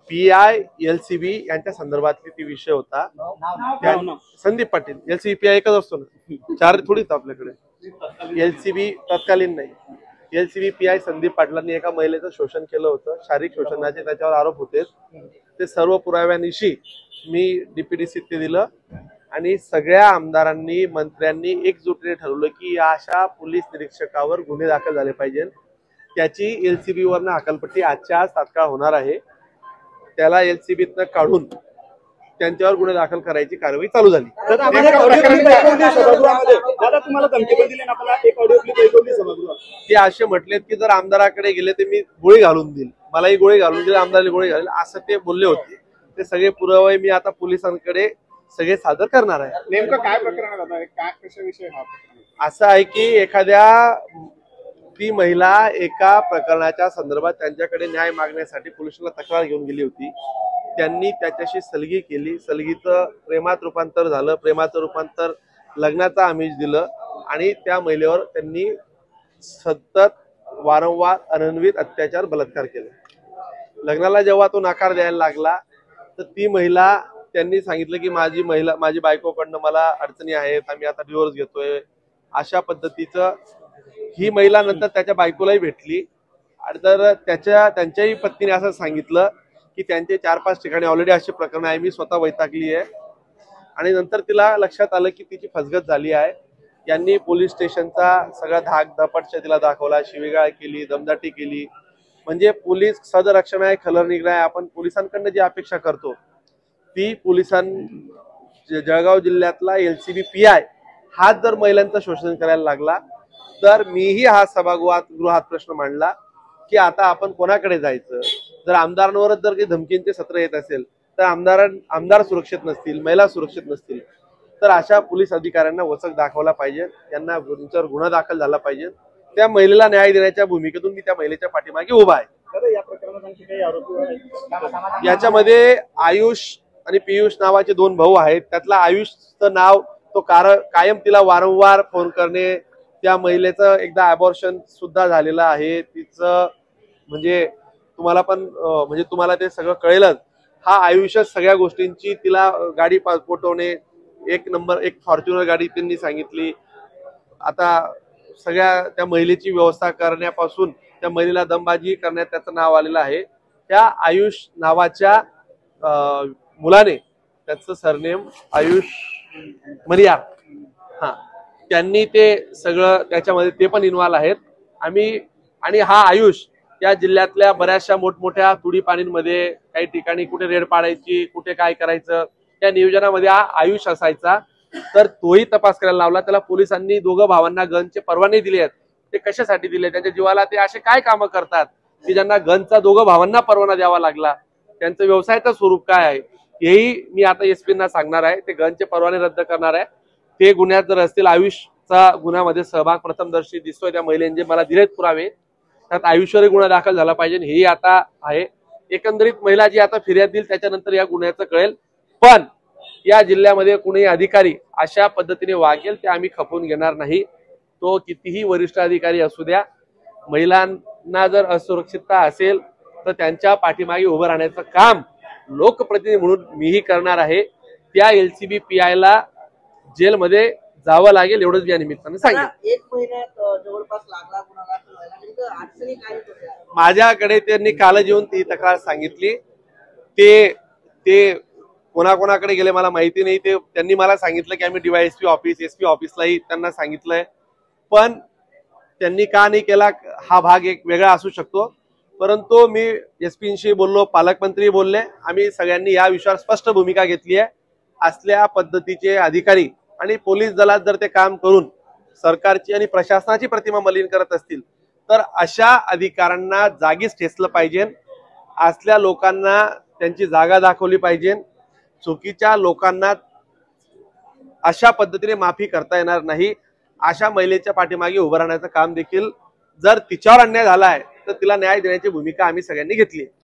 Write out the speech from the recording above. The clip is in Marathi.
पीआय एलसीबी यांच्या संदर्भातली ती विषय होता। संदीप पाटील एलसीबी पीआय एकच असतो ना, चार थोडीच आपल्याकडे। एलसीबी तत्कालीन नाही, एलसीबी पीआय संदीप पाटलांनी एका महिलेचं शोषण केलं होतं, शारीरिक शोषणाचे त्याच्यावर आरोप होते। ते सर्व पुराव्यानिशी मी डीपीडीसीत ते दिलं आणि सगळ्या आमदारांनी मंत्र्यांनी एकजुटीने ठरवलं की अशा पोलीस निरीक्षकावर गुन्हे दाखल झाले पाहिजे। त्याची एलसीबी वरनं हकालपट्टी आजच्या आज तात्काळ होणार आहे। त्याला एलसीबीतनं काढून त्यांच्यावर गुन्हे दाखल करायची कारवाई चालू झाली। ते असे म्हटलेत की जर आमदाराकडे गेले तर मी गोळी घालून देईल, मलाही गोळी घालून देईल, आमदाराला गोळी घालेल, असं ते बोलले होते। ते सगळे पुरावे मी आता पोलिसांकडे सगळे सादर करणार आहे। नेमकं काय प्रकरण आहे, काय कशाविषयी हा प्रकरण? असं आहे की एखाद्या ती महिला एका प्रकरणाच्या संदर्भात त्यांच्याकडे न्याय मागण्यासाठी पोलिसांना तक्रार घेऊन गेली होती। त्यांनी त्याच्याशी सलगी केली, सलगीचं प्रेमात रूपांतर झालं, प्रेमाचं रूपांतर लग्नाचं आमिष दिलं आणि त्या महिलेवर त्यांनी सतत वारंवार अनन्वित अत्याचार बलात्कार केले। लग्नाला जेव्हा तो नकार द्यायला लागला तर ती महिला त्यांनी सांगितलं की माझी बायकोकडनं मला अडचणी आहेत, आम्ही आता डिवोर्स घेतोय, अशा पद्धतीचं। ही महिला नंतर त्याच्या बायकोलाही भेटली आणि तर त्यांच्याही पत्नीने असं सांगितलं की त्यांचे 4-5 ठिकाणी ऑलरेडी अशी प्रकरण आहे, मी स्वतः वैतागली आहे। आणि नंतर तिला लक्षात आलं की तिची फसगत झाली आहे। यांनी पोलीस स्टेशनचा सगळा धाक दपटशा तिला दाखवला, शिवीगाळ केली, दमदाटी केली। म्हणजे पोलीस सदरक्षण आहे, खलनिग्रह आहे। आपण पोलिसांकडनं जी अपेक्षा करतो ती जळगाव जिल्ह्यातला एलसीबी पीआय हाच जर महिलांचं शोषण करायला लागला तर मीही हा सभागृहात प्रश्न मांडला की आता आपण कोणाकडे जायचं। जर आमदारांवरच जर काही धमकींचे सत्र येत असेल तर आमदार सुरक्षित नसतील, महिला सुरक्षित नसतील, तर अशा पोलीस अधिकाऱ्यांना वचक दाखवला पाहिजे, त्यांना त्यांच्यावर गुन्हा दाखल झाला पाहिजे। त्या महिलेला न्याय देण्याच्या भूमिकेतून मी त्या महिलेच्या पाठीमागे उभा आहे। या प्रकरणात आणखी काही आरोपी याच्यामध्ये आयुष आणि पियुष नावाचे 2 भाऊ आहेत। त्यातला आयुषचं नाव तो कायम तिला वारंवार फोन करणे, त्या महिलेचं एकदा अबॉर्शन सुद्धा झालेलं आहे तिचं, म्हणजे तुम्हाला ते सगळं कळेलच। हा आयुष्यात सगळ्या गोष्टींची तिला गाडी पोटवणे, एक फॉर्च्युनर गाडी त्यांनी सांगितली। आता सगळ्या त्या महिलेची व्यवस्था करण्यापासून त्या महिलेला दमबाजी करण्यात त्याचं नाव आलेलं आहे। त्या आयुष नावाच्या मुलाने, त्याचं सरनेम आयुष मरियार, त्यांनी ते सगळं त्याच्यामध्ये ते पण इन्व्हॉल्व आहेत। आणि हा आयुष या जिल्ह्यातल्या बऱ्याचशा मोठमोठ्या तुडी पाणींमध्ये काही ठिकाणी कुठे रेड पाडायची, कुठे काय करायचं, त्या नियोजनामध्ये हा आयुष असायचा। तर तोही तपास करायला लावला। त्याला पोलिसांनी 2 भावांना गनचे परवाने दिले आहेत। ते कशासाठी दिले, त्यांच्या जीवाला ते असे काय कामं करतात की ज्यांना गनचा 2 भावांना परवाना द्यावा लागला, त्यांचं व्यवसायाचं स्वरूप काय आहे हेही मी आता एसपींना सांगणार आहे। ते गनचे परवाने रद्द करणार आहे। ते गुन्ह्यात जर असतील, आयुषचा गुन्ह्यामध्ये सहभाग प्रथमदर्शी दिसतोय त्या महिलेने जे मला दिलेत पुरावे, त्यात आयुष्यही गुन्हा दाखल झाला पाहिजे हेही आता आहे। एकंदरीत महिला जी आता फिर्याद देईल त्याच्यानंतर या गुन्ह्याचं कळेल। पण या जिल्ह्यामध्ये कुणी अधिकारी अशा पद्धतीने वागेल ते आम्ही खपवून घेणार नाही। तो कितीही वरिष्ठ अधिकारी असू द्या, महिलांना जर असुरक्षितता असेल तर त्यांच्या पाठीमागे उभं राहण्याचं काम लोकप्रतिनिधी म्हणून मीही करणार आहे। त्या एलसीबी पीआयला जेलमध्ये जावं लागेल एवढंच या निमित्ताने सांगितलं। 1 महिन्यात जवळपास लागला गुन्हा दाखल व्हायला, नेमकं अडचणी काय होत्या? माझ्याकडे त्यांनी काल येऊन ती तक्रार सांगितली। ते कोणाकोणाकडे गेले मला माहिती नाही। त्यांनी मला सांगितलं की आम्ही डीवायएसपी ऑफिस, एसपी ऑफिसलाही त्यांना सांगितलंय, पण त्यांनी का नाही केला हा भाग एक वेगळा असू शकतो। परंतु मी एसपींशी बोललो, पालकमंत्री बोलले, आम्ही सगळ्यांनी या विषयावर स्पष्ट भूमिका घेतली आहे। असल्या पद्धतीचे अधिकारी आणि पोलीस दलात जर ते काम करून सरकारची आणि प्रशासनाची प्रतिमा मलिन करत असतील तर अशा अधिकाऱ्यांना जागीच ठेचलं पाहिजे। असल्या लोकांना त्यांची जागा दाखवली पाहिजे। चुकीच्या लोकांना अशा पद्धतीने माफी करता येणार नाही। अशा महिलेच्या पाठीमागे उभं राहण्याचं काम देखील जर तिच्यावर अन्याय झाला आहे तर तिला न्याय देण्याची भूमिका आम्ही सगळ्यांनी घेतली।